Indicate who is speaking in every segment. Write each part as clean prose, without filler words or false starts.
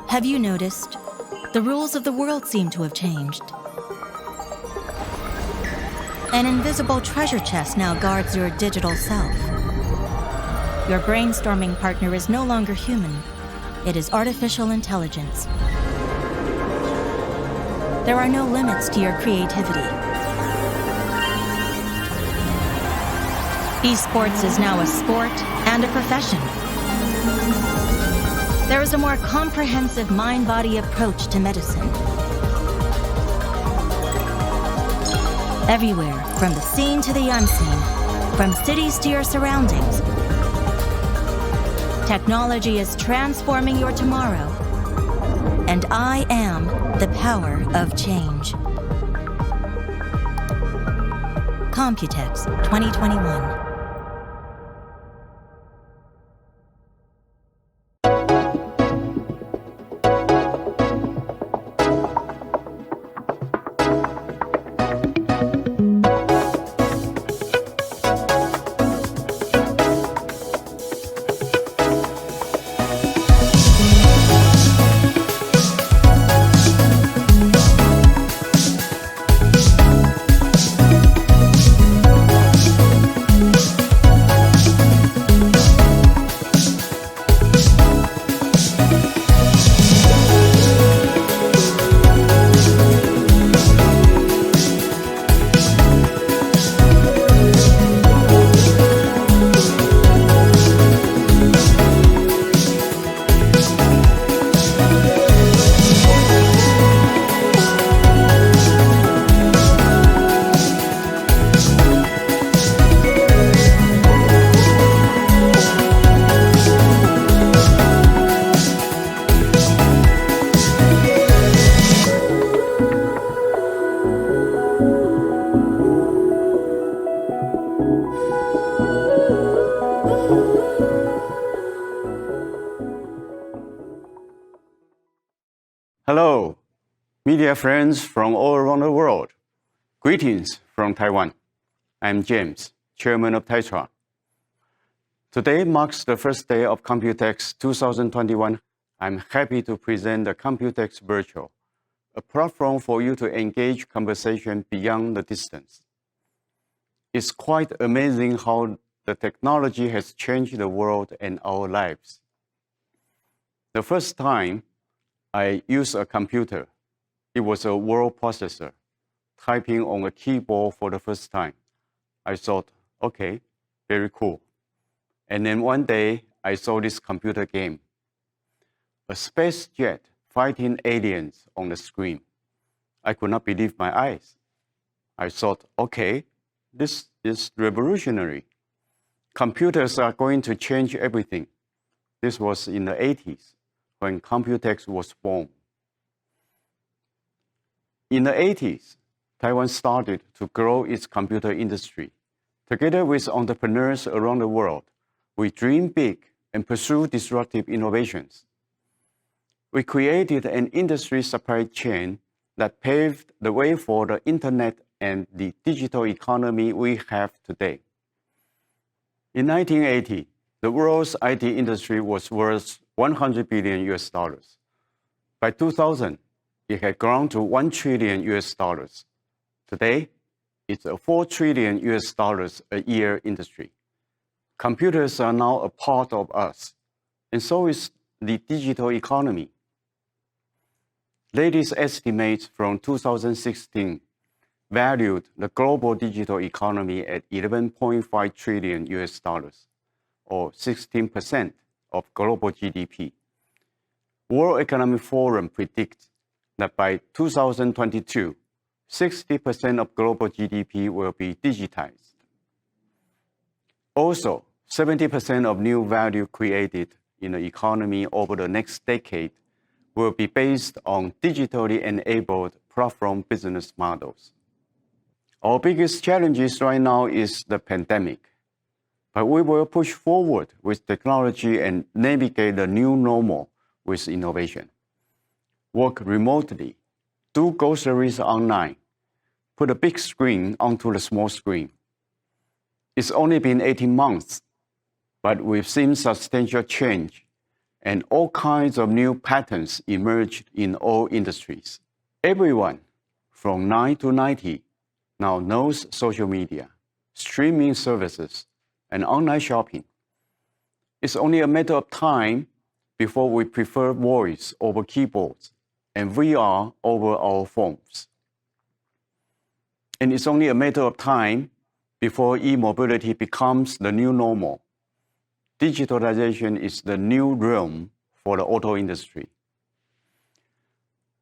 Speaker 1: Have you noticed? The rules of the world seem to have changed. An invisible treasure chest now guards your digital self. Your brainstorming partner is no longer human. It is artificial intelligence. There are no limits to your creativity. Esports is now a sport and a profession. There is a more comprehensive mind-body approach to medicine. Everywhere, from the seen to the unseen, from cities to your surroundings, technology is transforming your tomorrow, and I am the power of change. COMPUTEX 2021.
Speaker 2: Hello, media friends from all around the world. Greetings from Taiwan. I'm James, Chairman of TAITRA. Today marks the first day of COMPUTEX 2021. I'm happy to present the COMPUTEX Virtual, a platform for you to engage conversation beyond the distance. It's quite amazing how the technology has changed the world and our lives. The first time I used a computer, it was a word processor, typing on a keyboard for the first time. I thought, okay, very cool. And then one day, I saw this computer game, a space jet fighting aliens on the screen. I could not believe my eyes. I thought, okay, this is revolutionary. Computers are going to change everything. This was in the 80s. When COMPUTEX was born. In the 80s, Taiwan started to grow its computer industry. Together with entrepreneurs around the world, we dream big and pursue disruptive innovations. We created an industry supply chain that paved the way for the internet and the digital economy we have today. In 1980, the world's IT industry was worth 100 billion US dollars. By 2000, it had grown to 1 trillion US dollars. Today, it's a 4 trillion US dollars a year industry. Computers are now a part of us, and so is the digital economy. Latest estimates from 2016 valued the global digital economy at 11.5 trillion US dollars, or 16% of global GDP. World Economic Forum predicts that by 2022, 60% of global GDP will be digitized. Also, 70% of new value created in the economy over the next decade will be based on digitally enabled platform business models. Our biggest challenges right now is the pandemic. But we will push forward with technology and navigate the new normal with innovation. Work remotely, do groceries online, put a big screen onto the small screen. It's only been 18 months, but we've seen substantial change and all kinds of new patterns emerged in all industries. Everyone from 9 to 90 now knows social media, streaming services, and online shopping. It's only a matter of time before we prefer voice over keyboards and VR over our phones. And it's only a matter of time before e-mobility becomes the new normal. Digitalization is the new realm for the auto industry.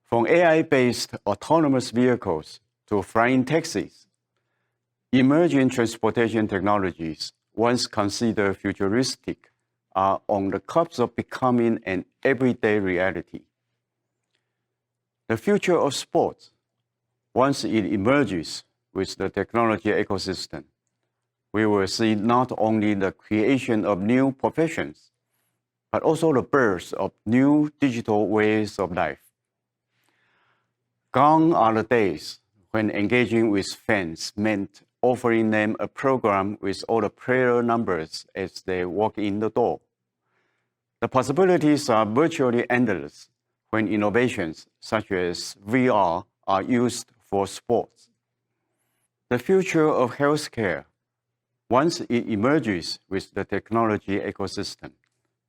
Speaker 2: From AI-based autonomous vehicles to flying taxis, emerging transportation technologies, once considered futuristic, are on the cusp of becoming an everyday reality. The future of sports, once it emerges with the technology ecosystem, we will see not only the creation of new professions, but also the birth of new digital ways of life. Gone are the days when engaging with fans meant offering them a program with all the player numbers as they walk in the door. The possibilities are virtually endless when innovations such as VR are used for sports. The future of healthcare, once it emerges with the technology ecosystem,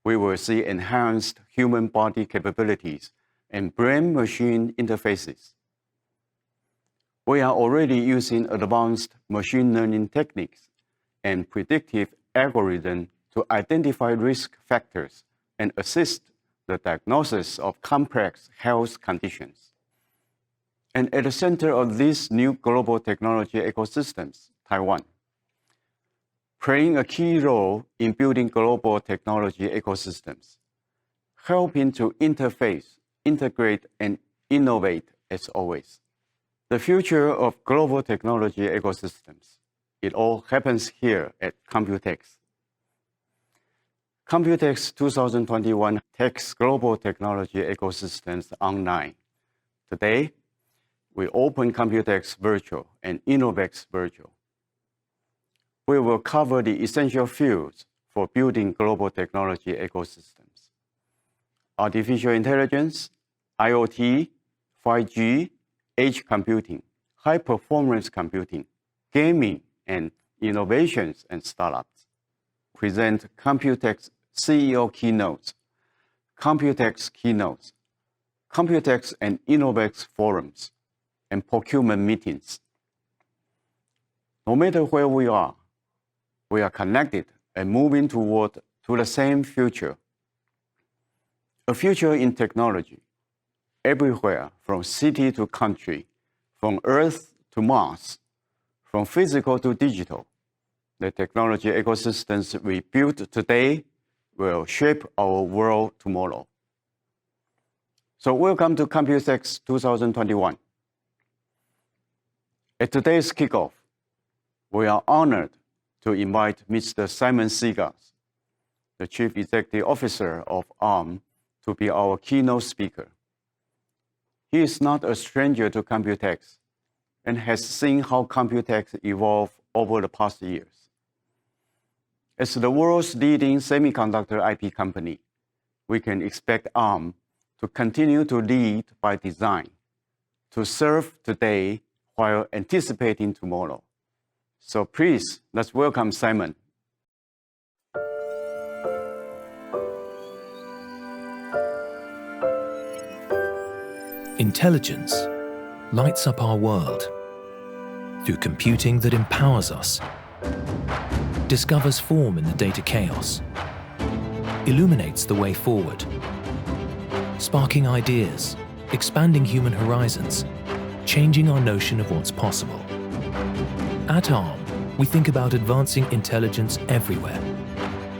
Speaker 2: we will see enhanced human body capabilities and brain-machine interfaces. We are already using advanced machine learning techniques and predictive algorithms to identify risk factors and assist the diagnosis of complex health conditions. And at the center of these new global technology ecosystems, Taiwan, playing a key role in building global technology ecosystems, helping to interface, integrate, and innovate as always. The future of global technology ecosystems, it all happens here at COMPUTEX. COMPUTEX 2021 takes global technology ecosystems online. Today, we open COMPUTEX Virtual and Innovex Virtual. We will cover the essential fields for building global technology ecosystems: artificial intelligence, IoT, 5G, edge computing, high-performance computing, gaming, and innovations and startups. Present COMPUTEX CEO Keynotes, COMPUTEX Keynotes, COMPUTEX and Innovex forums, and procurement meetings. No matter where we are connected and moving to the same future. A future in technology, everywhere from city to country, from Earth to Mars, from physical to digital. The technology ecosystems we build today will shape our world tomorrow. So welcome to COMPUTEX 2021. At today's kickoff, we are honored to invite Mr. Simon Segars, the Chief Executive Officer of Arm, to be our keynote speaker. He is not a stranger to COMPUTEX and has seen how COMPUTEX evolve over the past years. As the world's leading semiconductor IP company, we can expect Arm to continue to lead by design, to serve today while anticipating tomorrow. So please, let's welcome Simon.
Speaker 3: Intelligence lights up our world through computing that empowers us, discovers form in the data chaos, illuminates the way forward, sparking ideas, expanding human horizons, changing our notion of what's possible. At Arm, we think about advancing intelligence everywhere.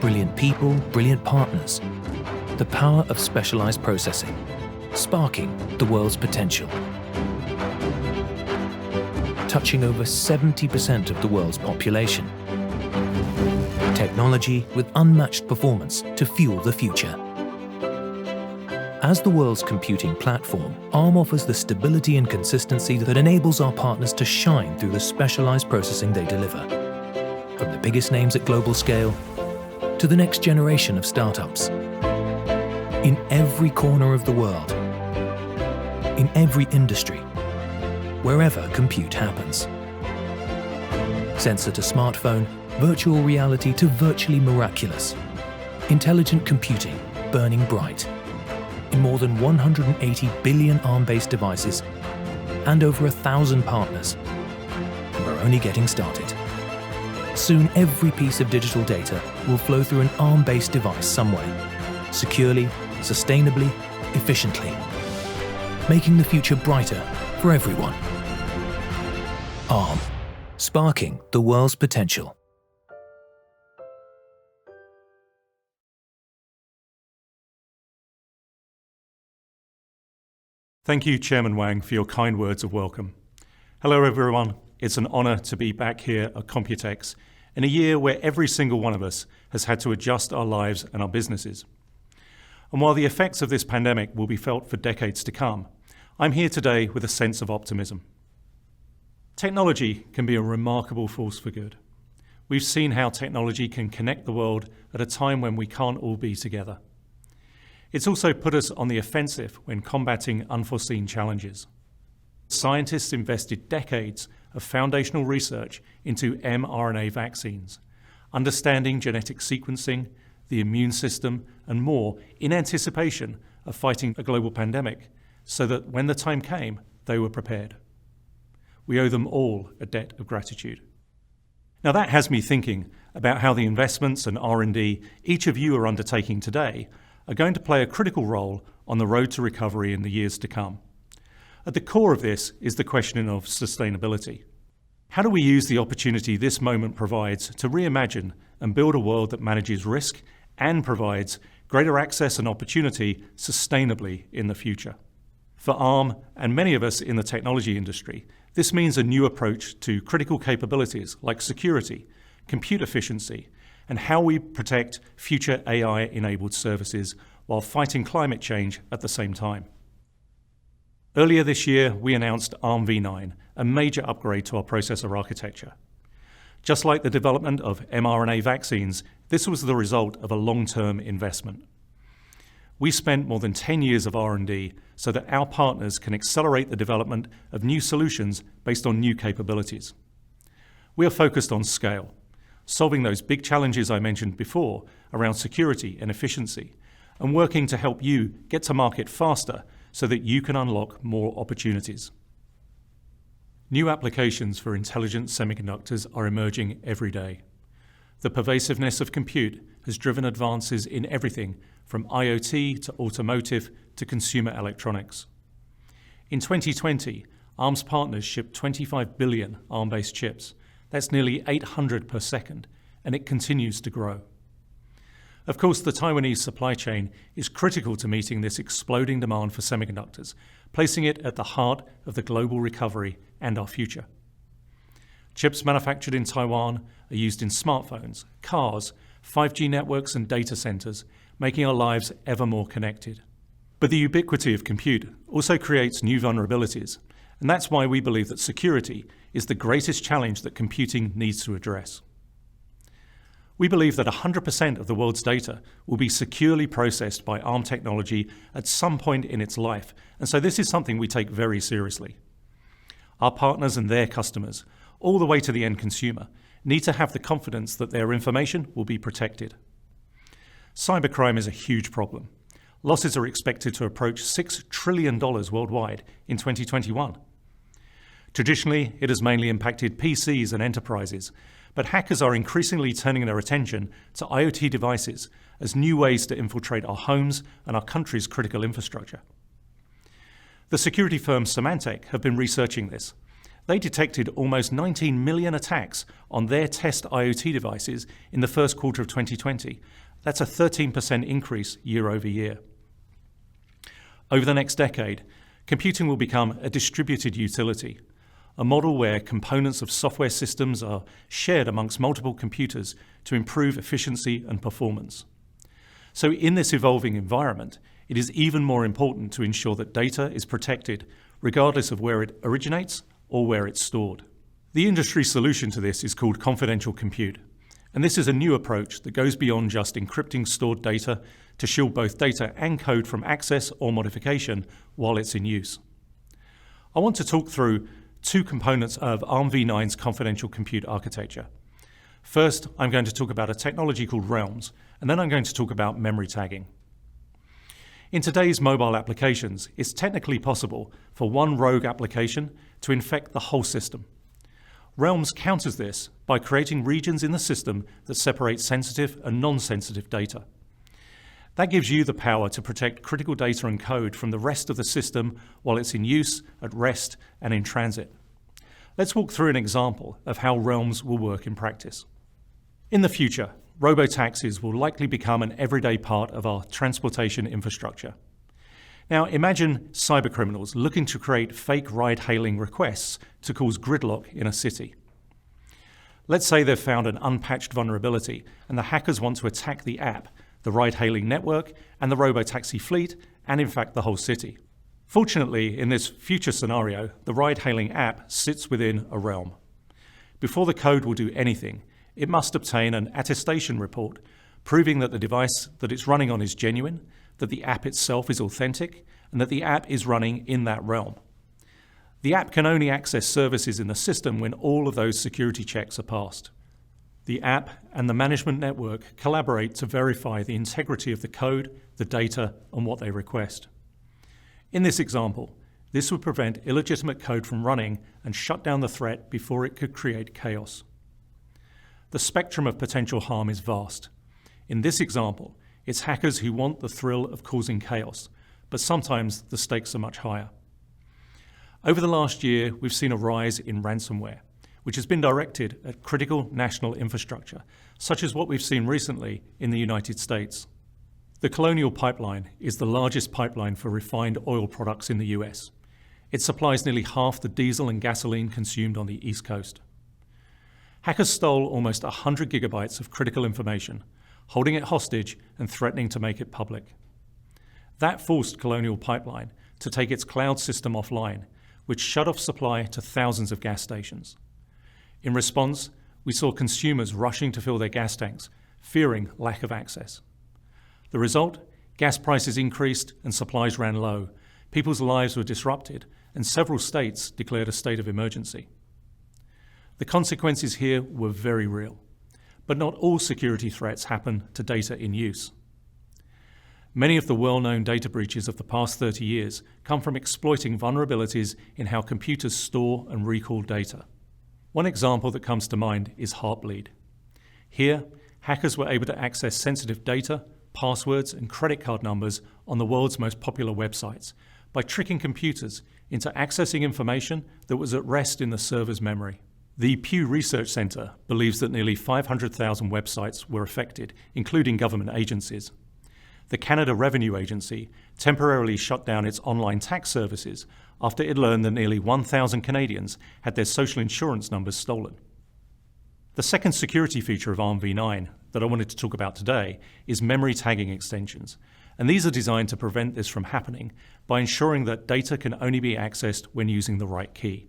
Speaker 3: Brilliant people, brilliant partners. The power of specialized processing, sparking the world's potential. Touching over 70% of the world's population. Technology with unmatched performance to fuel the future. As the world's computing platform, Arm offers the stability and consistency that enables our partners to shine through the specialized processing they deliver. From the biggest names at global scale to the next generation of startups. in every corner of the world, in every industry, wherever compute happens. Sensor to smartphone, virtual reality to virtually miraculous. Intelligent computing burning bright in more than 180 billion ARM-based devices and over 1,000 partners. And we're only getting started. Soon every piece of digital data will flow through an ARM-based device somewhere, securely, sustainably, efficiently, making the future brighter for everyone. ARM, sparking the world's potential.
Speaker 4: Thank you, Chairman Huang, for your kind words of welcome. Hello, everyone. It's an honor to be back here at COMPUTEX in a year where every single one of us has had to adjust our lives and our businesses. And while the effects of this pandemic will be felt for decades to come, I'm here today with a sense of optimism. Technology can be a remarkable force for good. We've seen how technology can connect the world at a time when we can't all be together. It's also put us on the offensive when combating unforeseen challenges. Scientists invested decades of foundational research into mRNA vaccines, understanding genetic sequencing, the immune system, and more in anticipation of fighting a global pandemic, so that when the time came, they were prepared. We owe them all a debt of gratitude. Now that has me thinking about how the investments and R&D each of you are undertaking today are going to play a critical role on the road to recovery in the years to come. At the core of this is the question of sustainability. How do we use the opportunity this moment provides to reimagine and build a world that manages risk and provides greater access and opportunity sustainably in the future? For ARM and many of us in the technology industry, this means a new approach to critical capabilities like security, compute efficiency, and how we protect future AI-enabled services while fighting climate change at the same time. Earlier this year, we announced ARM v9, a major upgrade to our processor architecture. Just like the development of mRNA vaccines, this was the result of a long-term investment. We spent more than 10 years of R&D so that our partners can accelerate the development of new solutions based on new capabilities. We are focused on scale, solving those big challenges I mentioned before around security and efficiency, and working to help you get to market faster so that you can unlock more opportunities. New applications for intelligent semiconductors are emerging every day. The pervasiveness of compute has driven advances in everything from IoT to automotive to consumer electronics. In 2020, ARM's partners shipped 25 billion ARM-based chips. That's nearly 800 per second, and it continues to grow. Of course, the Taiwanese supply chain is critical to meeting this exploding demand for semiconductors, placing it at the heart of the global recovery and our future. Chips manufactured in Taiwan are used in smartphones, cars, 5G networks and data centers, making our lives ever more connected. But the ubiquity of compute also creates new vulnerabilities, and that's why we believe that security is the greatest challenge that computing needs to address. We believe that 100% of the world's data will be securely processed by ARM technology at some point in its life, and so this is something we take very seriously. Our partners and their customers, all the way to the end consumer, need to have the confidence that their information will be protected. Cybercrime is a huge problem. Losses are expected to approach $6 trillion worldwide in 2021. Traditionally, it has mainly impacted PCs and enterprises, but hackers are increasingly turning their attention to IoT devices as new ways to infiltrate our homes and our country's critical infrastructure. The security firm Symantec have been researching this. They detected almost 19 million attacks on their test IoT devices in the first quarter of 2020. That's a 13% increase year over year. Over the next decade, computing will become a distributed utility, a model where components of software systems are shared amongst multiple computers to improve efficiency and performance. So in this evolving environment, it is even more important to ensure that data is protected regardless of where it originates or where it's stored. The industry solution to this is called confidential compute, And this is a new approach that goes beyond just encrypting stored data to shield both data and code from access or modification while it's in use. I want to talk through two components of ARMv9's confidential compute architecture. First, I'm going to talk about a technology called realms, and then I'm going to talk about memory tagging. In today's mobile applications, it's technically possible for one rogue application to infect the whole system. Realms counters this by creating regions in the system that separate sensitive and non-sensitive data. That gives you the power to protect critical data and code from the rest of the system while it's in use, at rest, and in transit. Let's walk through an example of how Realms will work in practice. In the future, robotaxis will likely become an everyday part of our transportation infrastructure. Now imagine cybercriminals looking to create fake ride-hailing requests to cause gridlock in a city. Let's say they've found an unpatched vulnerability and the hackers want to attack the app, the ride-hailing network, and the robotaxi fleet, and in fact the whole city. Fortunately, in this future scenario, the ride-hailing app sits within a realm. Before the code will do anything, it must obtain an attestation report proving that the device that it's running on is genuine, that the app itself is authentic, and that the app is running in that realm. The app can only access services in the system when all of those security checks are passed. The app and the management network collaborate to verify the integrity of the code, the data, and what they request. In this example, this would prevent illegitimate code from running and shut down the threat before it could create chaos. The spectrum of potential harm is vast. In this example, it's hackers who want the thrill of causing chaos, but sometimes the stakes are much higher. Over the last year, we've seen a rise in ransomware, which has been directed at critical national infrastructure, such as what we've seen recently in the United States. The Colonial Pipeline is the largest pipeline for refined oil products in the US. It supplies nearly half the diesel and gasoline consumed on the East Coast. Hackers stole almost 100 gigabytes of critical information, holding it hostage and threatening to make it public. That forced Colonial Pipeline to take its cloud system offline, which shut off supply to thousands of gas stations. In response, we saw consumers rushing to fill their gas tanks, fearing lack of access. The result? Gas prices increased and supplies ran low. People's lives were disrupted, and several states declared a state of emergency. The consequences here were very real. But not all security threats happen to data in use. Many of the well-known data breaches of the past 30 years come from exploiting vulnerabilities in how computers store and recall data. One example that comes to mind is Heartbleed. Here, hackers were able to access sensitive data, passwords, and credit card numbers on the world's most popular websites by tricking computers into accessing information that was at rest in the server's memory. The Pew Research Center believes that nearly 500,000 websites were affected, including government agencies. The Canada Revenue Agency temporarily shut down its online tax services after it learned that nearly 1,000 Canadians had their social insurance numbers stolen. The second security feature of ARMv9 that I wanted to talk about today is memory tagging extensions, and these are designed to prevent this from happening by ensuring that data can only be accessed when using the right key.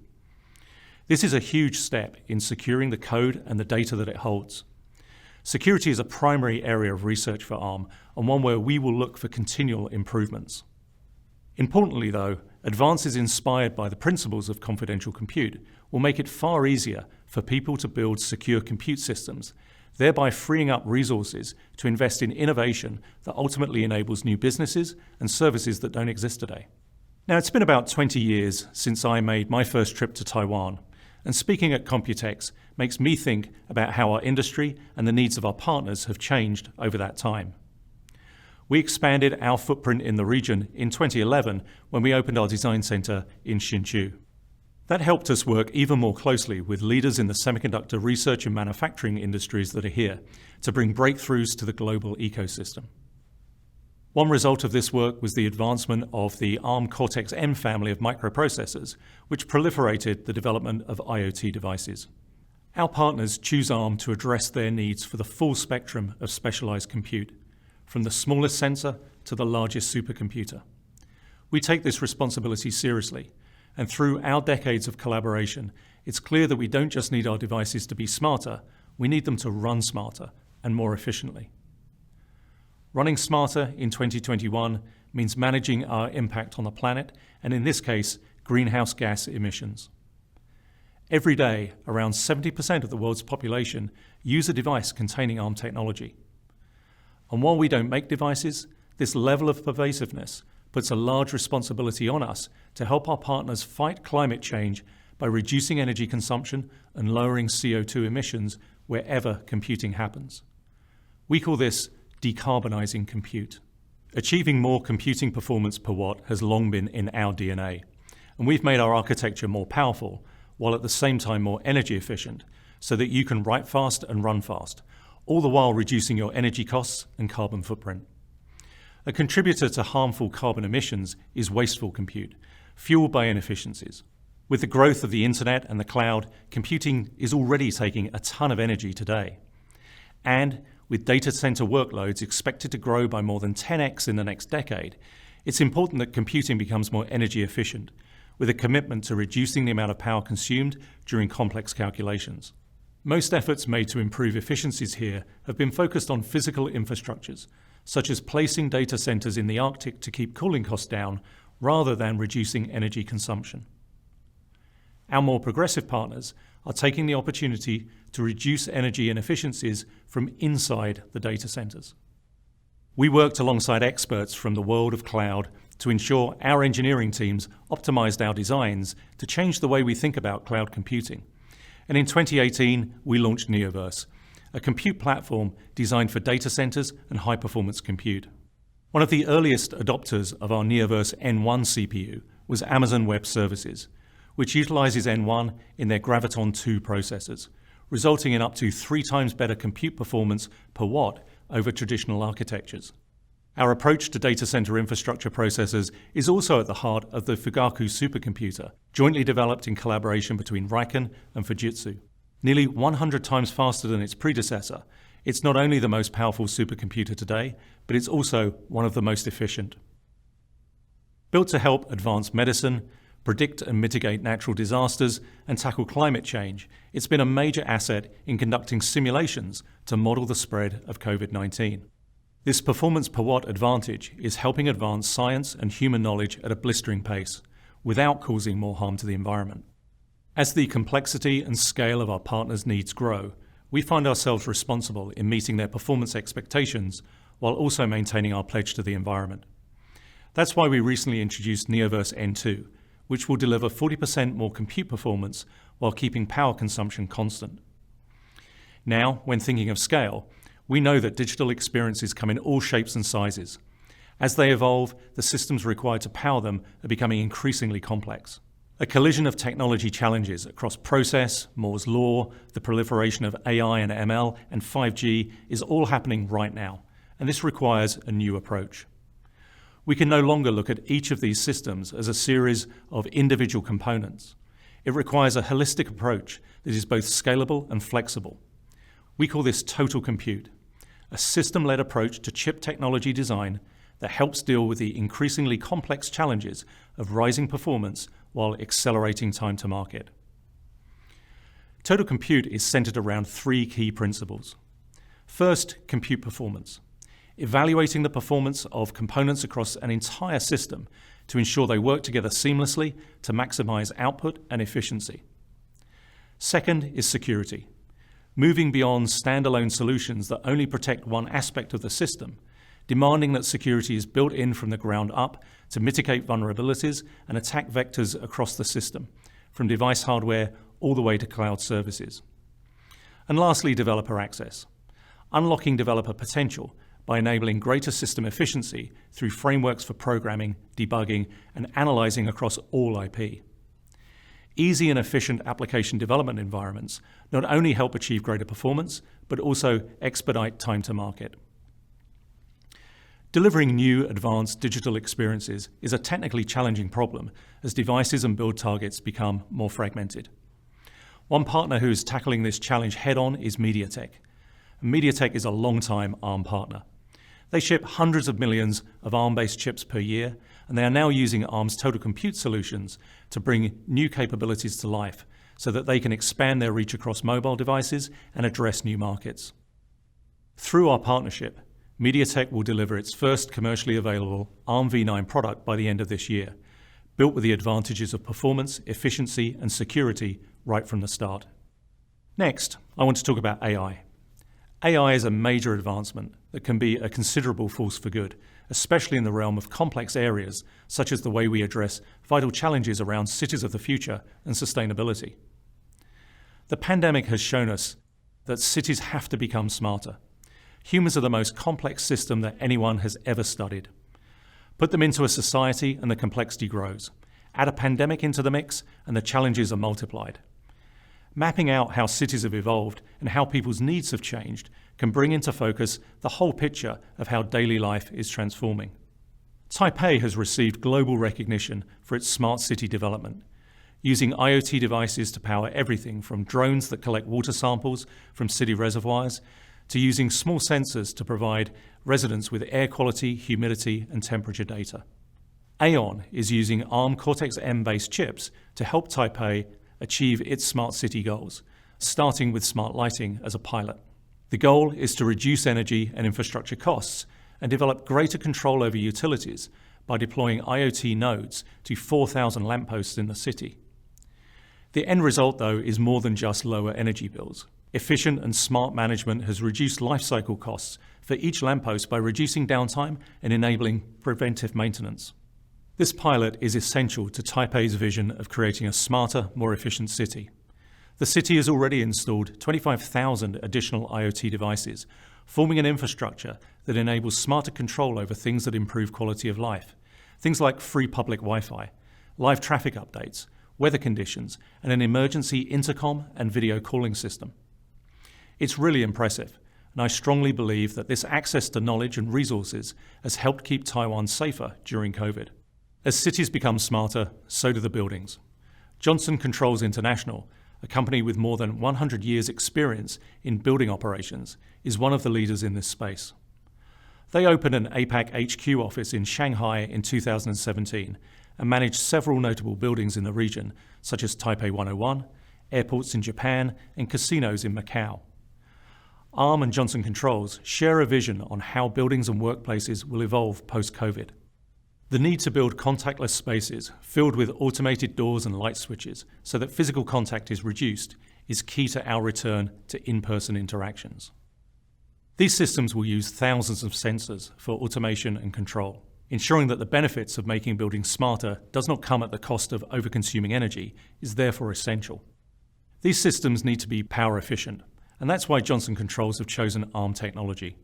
Speaker 4: This is a huge step in securing the code and the data that it holds. Security is a primary area of research for ARM, and one where we will look for continual improvements. Importantly though, advances inspired by the principles of confidential compute will make it far easier for people to build secure compute systems, thereby freeing up resources to invest in innovation that ultimately enables new businesses and services that don't exist today. Now, it's been about 20 years since I made my first trip to Taiwan, and speaking at COMPUTEX makes me think about how our industry and the needs of our partners have changed over that time. We expanded our footprint in the region in 2011 when we opened our design center in Hsinchu. That helped us work even more closely with leaders in the semiconductor research and manufacturing industries that are here to bring breakthroughs to the global ecosystem. One result of this work was the advancement of the ARM Cortex-M family of microprocessors, which proliferated the development of IoT devices. Our partners choose ARM to address their needs for the full spectrum of specialized compute, from the smallest sensor to the largest supercomputer. We take this responsibility seriously, and through our decades of collaboration, it's clear that we don't just need our devices to be smarter, we need them to run smarter and more efficiently. Running smarter in 2021 means managing our impact on the planet, and in this case, greenhouse gas emissions. Every day, around 70% of the world's population use a device containing ARM technology. And while we don't make devices, this level of pervasiveness puts a large responsibility on us to help our partners fight climate change by reducing energy consumption and lowering CO2 emissions wherever computing happens. We call this decarbonizing compute. Achieving more computing performance per watt has long been in our DNA, and we've made our architecture more powerful while at the same time more energy efficient so that you can write fast and run fast, all the while reducing your energy costs and carbon footprint. A contributor to harmful carbon emissions is wasteful compute, fueled by inefficiencies. With the growth of the internet and the cloud, computing is already taking a ton of energy today. And with data center workloads expected to grow by more than 10x in the next decade, it's important that computing becomes more energy efficient, with a commitment to reducing the amount of power consumed during complex calculations. Most efforts made to improve efficiencies here have been focused on physical infrastructures, such as placing data centers in the Arctic to keep cooling costs down, rather than reducing energy consumption. Our more progressive partners are taking the opportunity to reduce energy inefficiencies from inside the data centers. We worked alongside experts from the world of cloud to ensure our engineering teams optimized our designs to change the way we think about cloud computing. And in 2018, we launched Neoverse, a compute platform designed for data centers and high-performance compute. One of the earliest adopters of our Neoverse N1 CPU was Amazon Web Services, which utilizes N1 in their Graviton 2 processors, resulting in up to 3 times better compute performance per watt over traditional architectures. Our approach to data center infrastructure processors is also at the heart of the Fugaku supercomputer, jointly developed in collaboration between RIKEN and Fujitsu. Nearly 100 times faster than its predecessor, it's not only the most powerful supercomputer today, but it's also one of the most efficient. Built to help advance medicine, predict and mitigate natural disasters, and tackle climate change, it's been a major asset in conducting simulations to model the spread of COVID-19. This performance per watt advantage is helping advance science and human knowledge at a blistering pace, without causing more harm to the environment. As the complexity and scale of our partners' needs grow, we find ourselves responsible in meeting their performance expectations while also maintaining our pledge to the environment. That's why we recently introduced Neoverse N2, which will deliver 40% more compute performance while keeping power consumption constant. Now, when thinking of scale, we know that digital experiences come in all shapes and sizes. As they evolve, the systems required to power them are becoming increasingly complex. A collision of technology challenges across process, Moore's law, the proliferation of AI and ML, and 5G is all happening right now, and this requires a new approach. We can no longer look at each of these systems as a series of individual components. It requires a holistic approach that is both scalable and flexible. We call this total compute, a system-led approach to chip technology design that helps deal with the increasingly complex challenges of rising performance while accelerating time to market. Total compute is centered around 3 key principles. First, compute performance. Evaluating the performance of components across an entire system to ensure they work together seamlessly to maximize output and efficiency. Second is security. Moving beyond standalone solutions that only protect one aspect of the system, demanding that security is built in from the ground up to mitigate vulnerabilities and attack vectors across the system, from device hardware all the way to cloud services. And lastly, developer access. Unlocking developer potential by enabling greater system efficiency through frameworks for programming, debugging, and analyzing across all IP. Easy and efficient application development environments not only help achieve greater performance, but also expedite time to market. Delivering new advanced digital experiences is a technically challenging problem as devices and build targets become more fragmented. One partner who is tackling this challenge head-on is MediaTek. MediaTek is a long-time ARM partner. They ship hundreds of millions of ARM-based chips per year, and they are now using ARM's total compute solutions to bring new capabilities to life, so that they can expand their reach across mobile devices and address new markets. Through our partnership, MediaTek will deliver its first commercially available ARM v9 product by the end of this year, built with the advantages of performance, efficiency, and security right from the start. Next, I want to talk about AI. AI is a major advancement that can be a considerable force for good, especially in the realm of complex areas such as the way we address vital challenges around cities of the future and sustainability. The pandemic has shown us that cities have to become smarter. Humans are the most complex system that anyone has ever studied. Put them into a society and the complexity grows. Add a pandemic into the mix and the challenges are multiplied. Mapping out how cities have evolved and how people's needs have changed can bring into focus the whole picture of how daily life is transforming. Taipei has received global recognition for its smart city development, using IoT devices to power everything from drones that collect water samples from city reservoirs to using small sensors to provide residents with air quality, humidity, and temperature data. Aeon is using ARM Cortex-M-based chips to help Taipei achieve its smart city goals, starting with smart lighting as a pilot. The goal is to reduce energy and infrastructure costs and develop greater control over utilities by deploying IoT nodes to 4,000 lampposts in the city. The end result, though, is more than just lower energy bills. Efficient and smart management has reduced lifecycle costs for each lamppost by reducing downtime and enabling preventive maintenance. This pilot is essential to Taipei's vision of creating a smarter, more efficient city. The city has already installed 25,000 additional IoT devices, forming an infrastructure that enables smarter control over things that improve quality of life. Things like free public Wi-Fi, live traffic updates, weather conditions, and an emergency intercom and video calling system. It's really impressive, and I strongly believe that this access to knowledge and resources has helped keep Taiwan safer during COVID. As cities become smarter, so do the buildings. Johnson Controls International, a company with more than 100 years' experience in building operations, is one of the leaders in this space. They opened an APAC HQ office in Shanghai in 2017 and managed several notable buildings in the region, such as Taipei 101, airports in Japan, and casinos in Macau. ARM and Johnson Controls share a vision on how buildings and workplaces will evolve post-COVID. The need to build contactless spaces filled with automated doors and light switches so that physical contact is reduced is key to our return to in-person interactions. These systems will use thousands of sensors for automation and control. Ensuring that the benefits of making buildings smarter does not come at the cost of over-consuming energy is therefore essential. These systems need to be power efficient, and that's why Johnson Controls have chosen ARM technology.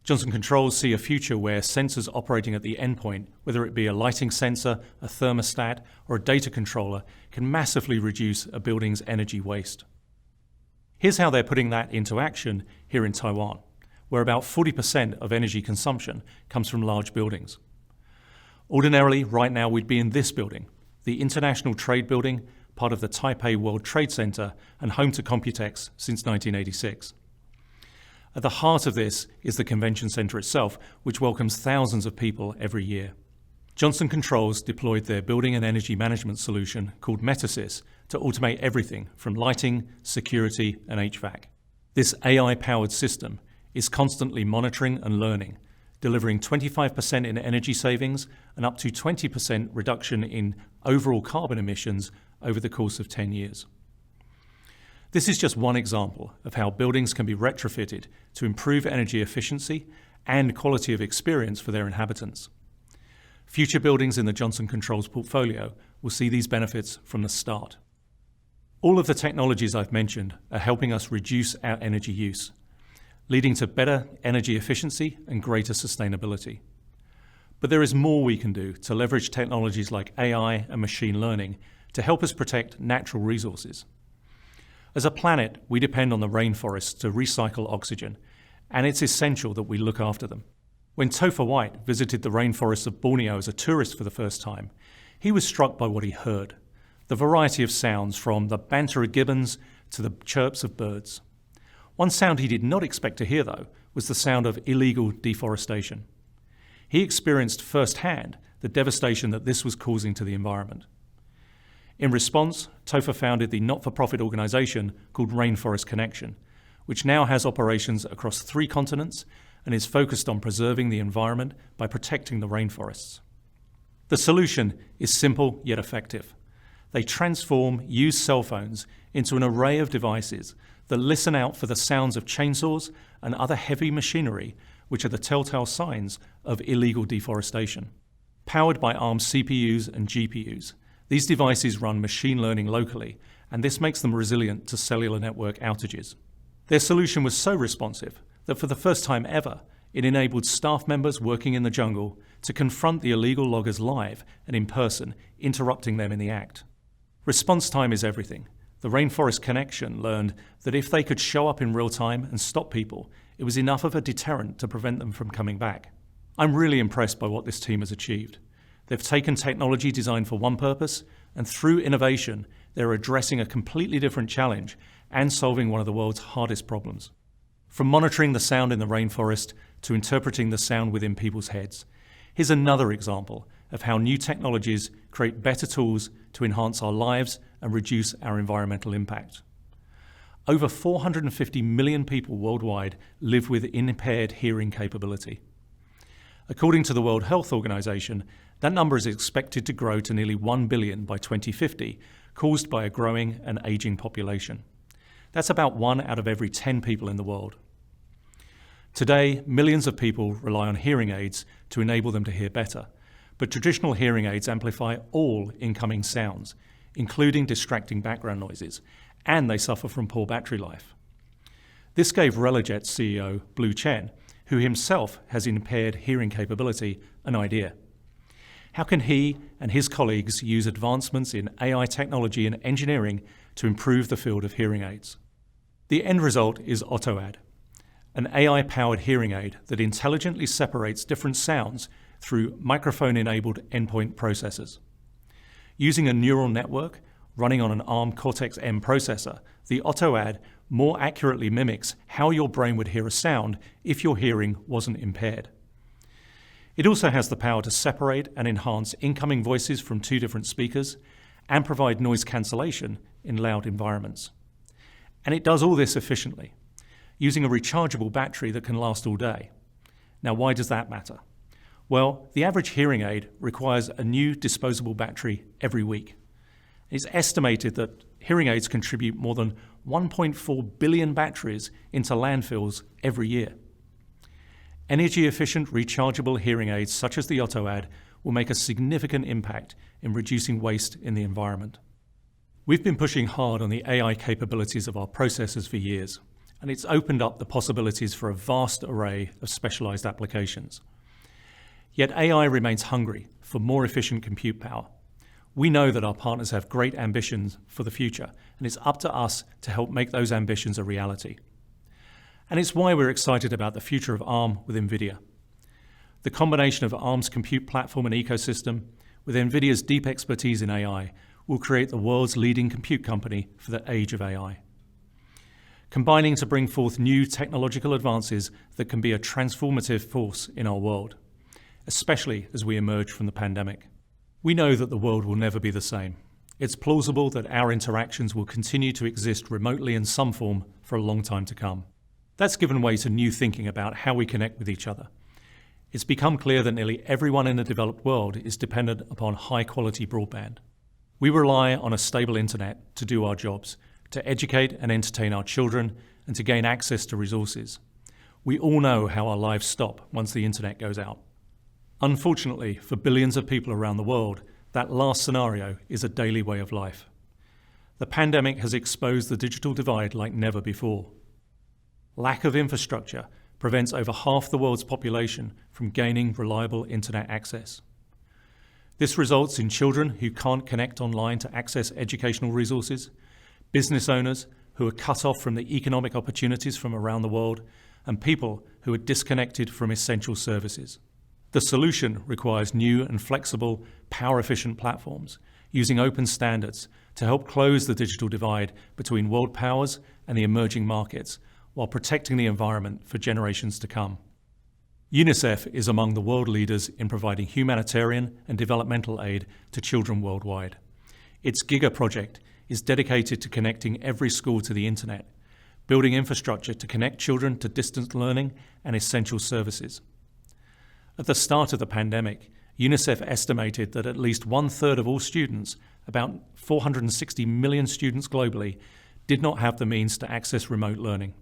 Speaker 4: Johnson Controls see a future where sensors operating at the endpoint, whether it be a lighting sensor, a thermostat, or a data controller, can massively reduce a building's energy waste. Here's how they're putting that into action here in Taiwan, where about 40% of energy consumption comes from large buildings. Ordinarily, right now we'd be in this building, the International Trade Building, part of the Taipei World Trade Center and home to COMPUTEX since 1986. At the heart of this is the convention center itself, which welcomes thousands of people every year. Johnson Controls deployed their building and energy management solution called Metasys to automate everything from lighting, security, and HVAC. This AI-powered system is constantly monitoring and learning, delivering 25% in energy savings and up to 20% reduction in overall carbon emissions over the course of 10 years. This is just one example of how buildings can be retrofitted to improve energy efficiency and quality of experience for their inhabitants. Future buildings in the Johnson Controls portfolio will see these benefits from the start. All of the technologies I've mentioned are helping us reduce our energy use, leading to better energy efficiency and greater sustainability. But there is more we can do to leverage technologies like AI and machine learning to help us protect natural resources. As a planet, we depend on the rainforests to recycle oxygen, and it's essential that we look after them. When Topher White visited the rainforests of Borneo as a tourist for the first time, he was struck by what he heard, the variety of sounds from the banter of gibbons to the chirps of birds. One sound he did not expect to hear, though, was the sound of illegal deforestation. He experienced firsthand the devastation that this was causing to the environment. In response, TOFA founded the not-for-profit organization called Rainforest Connection, which now has operations across 3 continents and is focused on preserving the environment by protecting the rainforests. The solution is simple yet effective. They transform used cell phones into an array of devices that listen out for the sounds of chainsaws and other heavy machinery, which are the telltale signs of illegal deforestation. Powered by ARM CPUs and GPUs, these devices run machine learning locally, and this makes them resilient to cellular network outages. Their solution was so responsive that for the first time ever, it enabled staff members working in the jungle to confront the illegal loggers live and in person, interrupting them in the act. Response time is everything. The Rainforest Connection learned that if they could show up in real time and stop people, it was enough of a deterrent to prevent them from coming back. I'm really impressed by what this team has achieved. They've taken technology designed for one purpose, and through innovation, they're addressing a completely different challenge and solving one of the world's hardest problems. From monitoring the sound in the rainforest to interpreting the sound within people's heads, here's another example of how new technologies create better tools to enhance our lives and reduce our environmental impact. Over 450 million people worldwide live with impaired hearing capability. According to the World Health Organization, that number is expected to grow to nearly 1 billion by 2050, caused by a growing and aging population. That's about 1 out of every 10 people in the world. Today, millions of people rely on hearing aids to enable them to hear better, but traditional hearing aids amplify all incoming sounds, including distracting background noises, and they suffer from poor battery life. This gave Relojet's CEO, Blue Chen, who himself has impaired hearing capability, an idea. How can he and his colleagues use advancements in AI technology and engineering to improve the field of hearing aids? The end result is AutoAdd, an AI-powered hearing aid that intelligently separates different sounds through microphone-enabled endpoint processors. Using a neural network running on an ARM Cortex-M processor, the AutoAdd more accurately mimics how your brain would hear a sound if your hearing wasn't impaired. It also has the power to separate and enhance incoming voices from 2 different speakers and provide noise cancellation in loud environments. And it does all this efficiently, using a rechargeable battery that can last all day. Now, why does that matter? Well, the average hearing aid requires a new disposable battery every week. It's estimated that hearing aids contribute more than 1.4 billion batteries into landfills every year. Energy-efficient rechargeable hearing aids such as the AutoAdd will make a significant impact in reducing waste in the environment. We've been pushing hard on the AI capabilities of our processors for years, and it's opened up the possibilities for a vast array of specialized applications. Yet AI remains hungry for more efficient compute power. We know that our partners have great ambitions for the future, and it's up to us to help make those ambitions a reality. And it's why we're excited about the future of ARM with NVIDIA. The combination of ARM's compute platform and ecosystem with NVIDIA's deep expertise in AI will create the world's leading compute company for the age of AI. Combining to bring forth new technological advances that can be a transformative force in our world, especially as we emerge from the pandemic. We know that the world will never be the same. It's plausible that our interactions will continue to exist remotely in some form for a long time to come. That's given way to new thinking about how we connect with each other. It's become clear that nearly everyone in the developed world is dependent upon high-quality broadband. We rely on a stable internet to do our jobs, to educate and entertain our children, and to gain access to resources. We all know how our lives stop once the internet goes out. Unfortunately, for billions of people around the world, that last scenario is a daily way of life. The pandemic has exposed the digital divide like never before. Lack of infrastructure prevents over half the world's population from gaining reliable internet access. This results in children who can't connect online to access educational resources, business owners who are cut off from the economic opportunities from around the world, and people who are disconnected from essential services. The solution requires new and flexible, power-efficient platforms using open standards to help close the digital divide between world powers and the emerging markets, while protecting the environment for generations to come. UNICEF is among the world leaders in providing humanitarian and developmental aid to children worldwide. Its Giga project is dedicated to connecting every school to the internet, building infrastructure to connect children to distance learning and essential services. At the start of the pandemic, UNICEF estimated that at least 1/3 of all students, about 460 million students globally, did not have the means to access remote learning.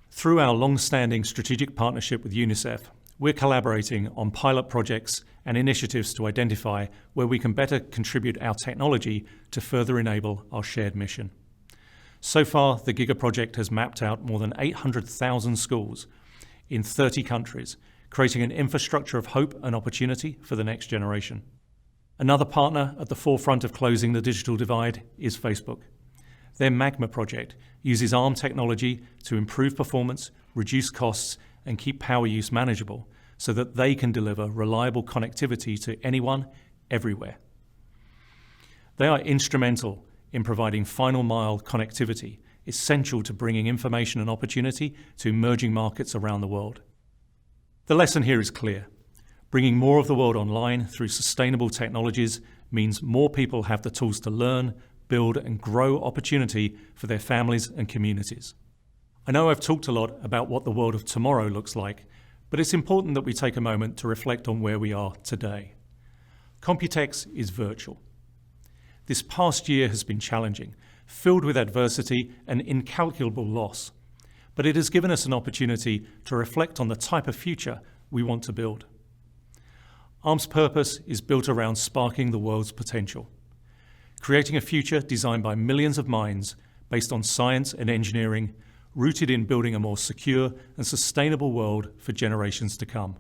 Speaker 4: Through our long-standing strategic partnership with UNICEF, we're collaborating on pilot projects and initiatives to identify where we can better contribute our technology to further enable our shared mission. So far, the Giga project has mapped out more than 800,000 schools in 30 countries, creating an infrastructure of hope and opportunity for the next generation. Another partner at the forefront of closing the digital divide is Facebook. Their Magma project uses ARM technology to improve performance, reduce costs, and keep power use manageable so that they can deliver reliable connectivity to anyone, everywhere. They are instrumental in providing final mile connectivity, essential to bringing information and opportunity to emerging markets around the world. The lesson here is clear. Bringing more of the world online through sustainable technologies means more people have the tools to learn, build, and grow opportunity for their families and communities. I know I've talked a lot about what the world of tomorrow looks like, but it's important that we take a moment to reflect on where we are today. COMPUTEX is virtual. This past year has been challenging, filled with adversity and incalculable loss, but it has given us an opportunity to reflect on the type of future we want to build. ARM's purpose is built around sparking the world's potential, creating a future designed by millions of minds based on science and engineering, rooted in building a more secure and sustainable world for generations to come.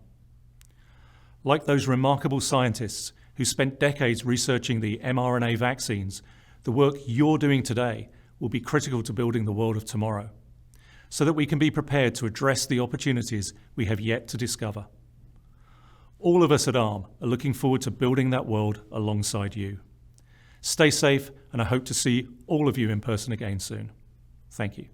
Speaker 4: Like those remarkable scientists who spent decades researching the mRNA vaccines, the work you're doing today will be critical to building the world of tomorrow, so that we can be prepared to address the opportunities we have yet to discover. All of us at ARM are looking forward to building that world alongside you. Stay safe, and I hope to see all of you in person again soon. Thank you.